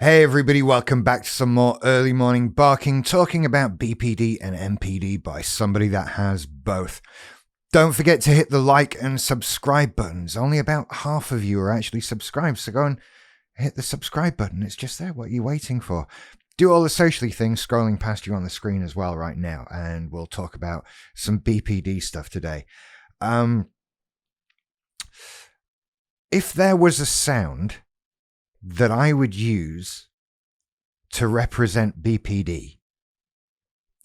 Hey everybody, welcome back to some more early morning barking, talking about BPD and MPD by somebody that has both. Don't forget to hit the like and subscribe buttons. Only about half of you are actually subscribed, so go and hit the subscribe button. It's just there. What are you waiting for? Do all the socially things scrolling past you on the screen as well right now, and we'll talk about some BPD stuff today. If there was a sound that I would use to represent BPD,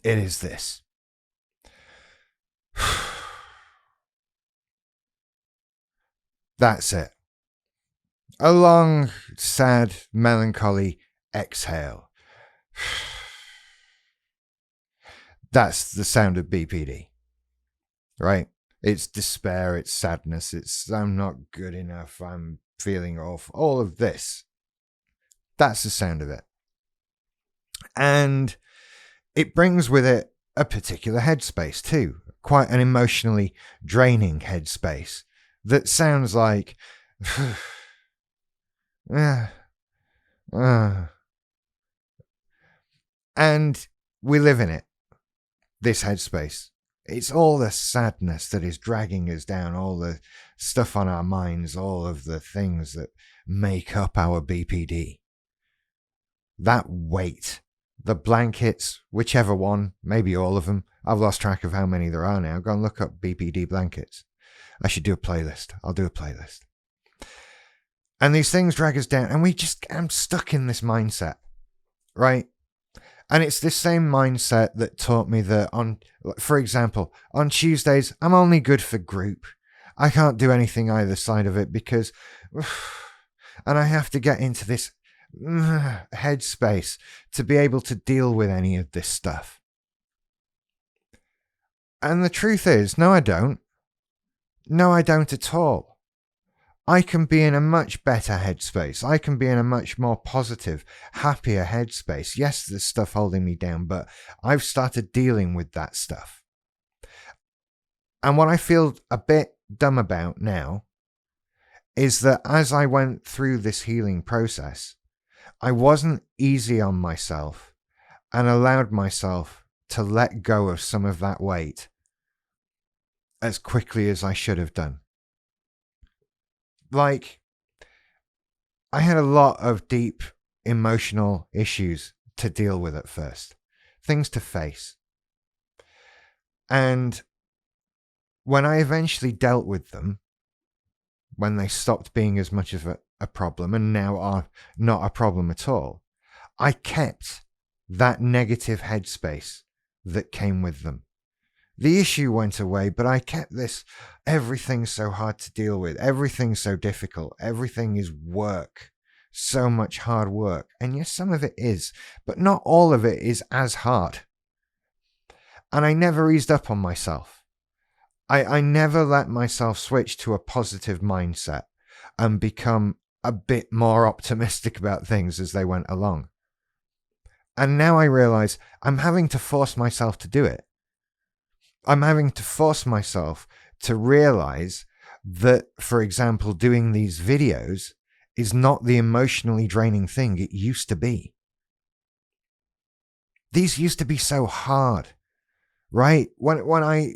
it is this. That's it. A long, sad, melancholy exhale. That's the sound of BPD, right? It's despair, it's sadness, it's I'm not good enough, I'm feeling off, all of this. That's the sound of it. And it brings with it a particular headspace too, quite an emotionally draining headspace that sounds like and we live in it, this headspace. It's all the sadness that is dragging us down, all the stuff on our minds, all of the things that make up our BPD. That weight, the blankets, whichever one, maybe all of them. I've lost track of how many there are now. Go and look up BPD blankets. I should do a playlist. I'll do a playlist. And these things drag us down, and I'm stuck in this mindset, right? And it's this same mindset that taught me that for example, on Tuesdays, I'm only good for group. I can't do anything either side of it because, and I have to get into this headspace to be able to deal with any of this stuff. And the truth is, no, I don't. No, I don't at all. I can be in a much better headspace. I can be in a much more positive, happier headspace. Yes, there's stuff holding me down, but I've started dealing with that stuff. And what I feel a bit dumb about now is that as I went through this healing process, I wasn't easy on myself and allowed myself to let go of some of that weight as quickly as I should have done. Like, I had a lot of deep emotional issues to deal with at first, things to face. And when I eventually dealt with them, when they stopped being as much of a problem and now are not a problem at all, I kept that negative headspace that came with them. The issue went away, but I kept this, everything's so hard to deal with, everything's so difficult, everything is work, so much hard work. And yes, some of it is, but not all of it is as hard. And I never eased up on myself. I never let myself switch to a positive mindset and become a bit more optimistic about things as they went along. And now I realize I'm having to force myself to do it. I'm having to force myself to realize that, for example, doing these videos is not the emotionally draining thing it used to be. These used to be so hard, right? When I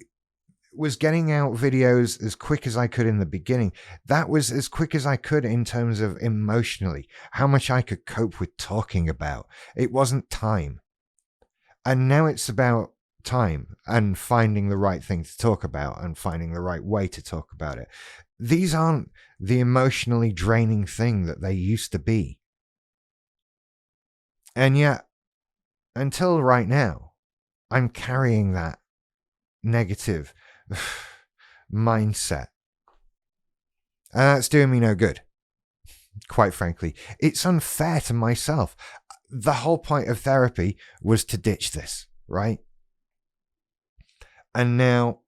was getting out videos as quick as I could in the beginning, that was as quick as I could in terms of emotionally, how much I could cope with talking about. It wasn't time. And now it's about time and finding the right thing to talk about and finding the right way to talk about it. These aren't the emotionally draining thing that they used to be. And yet, until right now, I'm carrying that negative mindset. And that's doing me no good. Quite frankly, it's unfair to myself. The whole point of therapy was to ditch this, right? And now,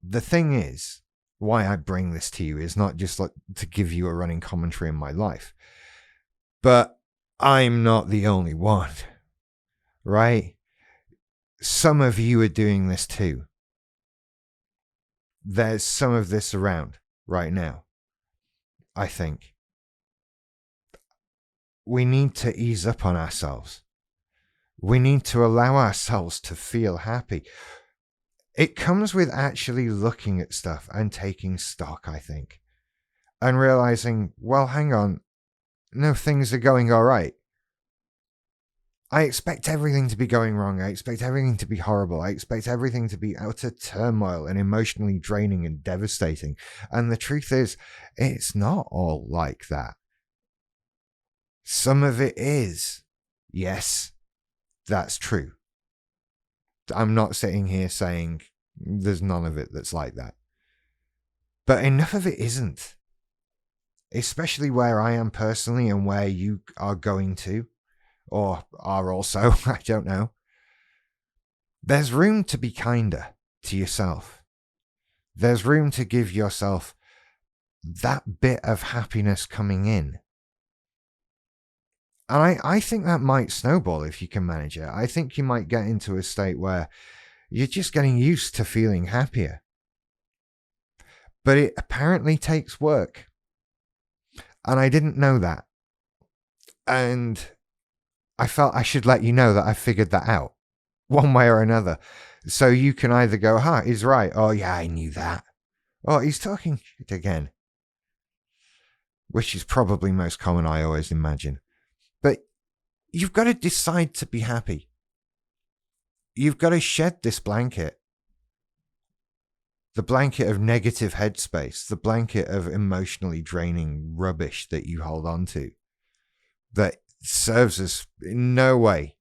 the thing is, why I bring this to you is not just like to give you a running commentary in my life, but I'm not the only one, right? Some of you are doing this too. There's some of this around right now. I think. We need to ease up on ourselves. We need to allow ourselves to feel happy. It comes with actually looking at stuff and taking stock, I think, and realizing, well, hang on, no, things are going all right. I expect everything to be going wrong. I expect everything to be horrible. I expect everything to be utter turmoil and emotionally draining and devastating. And the truth is, it's not all like that. Some of it is. Yes, that's true. I'm not sitting here saying there's none of it that's like that. But enough of it isn't. Especially where I am personally and where you are going to, or are also, I don't know. There's room to be kinder to yourself. There's room to give yourself that bit of happiness coming in. And I think that might snowball if you can manage it. I think you might get into a state where you're just getting used to feeling happier. But it apparently takes work. And I didn't know that. And I felt I should let you know that I figured that out one way or another. So you can either go, he's right. Oh, yeah, I knew that. Oh, he's talking shit again. Which is probably most common, I always imagine. But you've got to decide to be happy. You've got to shed this blanket. The blanket of negative headspace, the blanket of emotionally draining rubbish that you hold on to, that serves us in no way.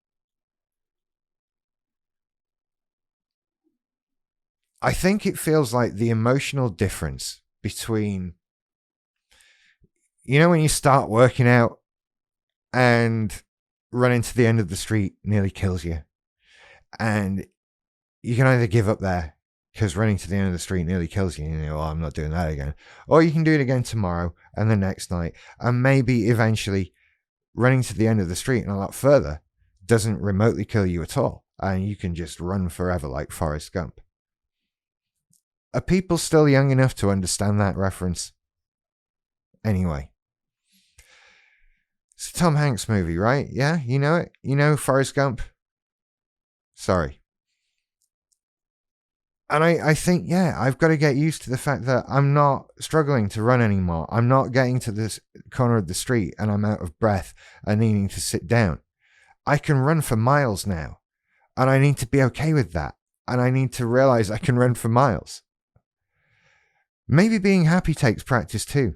I think it feels like the emotional difference between, when you start working out and running to the end of the street nearly kills you, and you can either give up there because running to the end of the street nearly kills you, I'm not doing that again, or you can do it again tomorrow and the next night, and maybe eventually running to the end of the street and a lot further doesn't remotely kill you at all, and you can just run forever like Forrest Gump. Are people still young enough to understand that reference? Anyway. It's a Tom Hanks movie, right? Yeah, you know it? You know Forrest Gump? Sorry. And I think, I've got to get used to the fact that I'm not struggling to run anymore. I'm not getting to this corner of the street and I'm out of breath and needing to sit down. I can run for miles now. And I need to be okay with that. And I need to realize I can run for miles. Maybe being happy takes practice too.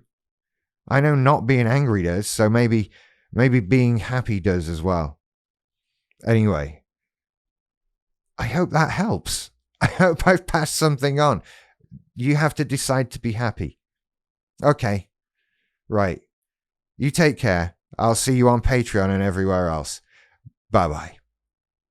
I know not being angry does, so maybe being happy does as well. Anyway, I hope that helps. I hope I've passed something on. You have to decide to be happy. Okay. Right. You take care. I'll see you on Patreon and everywhere else. Bye-bye.